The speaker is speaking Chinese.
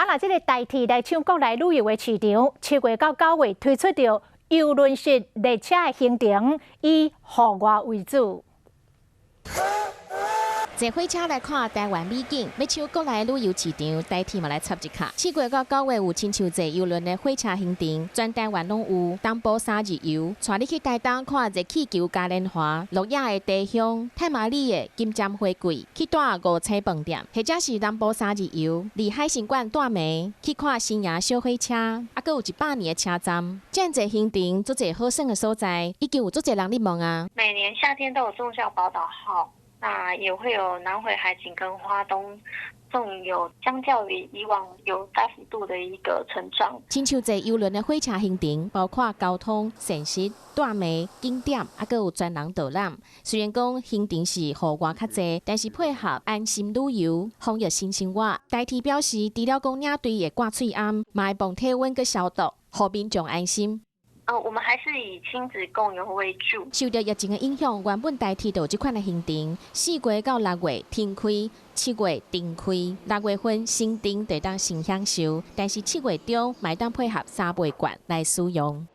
那这个代替来抢国内旅游的市场，7月到9月推出着邮轮式列车的行程，以户外为主。 坐火车来看台湾美景，要抢国内旅游市场，代替嘛来插一卡。7月到9月有亲像坐邮轮的火车行程，全台湾拢有。东部3日游，带你去台东看热气球嘉年华，鹿野的地乡，太麻里的金针花季，去住5彩饭店，或者是南部3日游，离海参馆住暝，去看新营小火车，还佫有100年的车站。这样侪行程，足侪好耍的所在，已经有足侪人入门啊。每年夏天都有忠孝宝岛号。 那也会有南回海景跟花东，仲有相较于以往有大幅度的一个成长。亲像坐邮轮的火车行程，包括交通、膳食、住暝、景点，还佫有专人导览。虽然讲行程是户外较济，但是配合安心旅游、防疫新生活。代替表示，除了讲领队会挂喙罨，嘛会帮体温佮消毒，互民众安心。 我们还是以亲子共游为主。受到疫情的影响，原本代替到这款的行程，4月到6月停开，7月停开，6月份新订得当先享受，但是7月中买当配合3倍券来使用。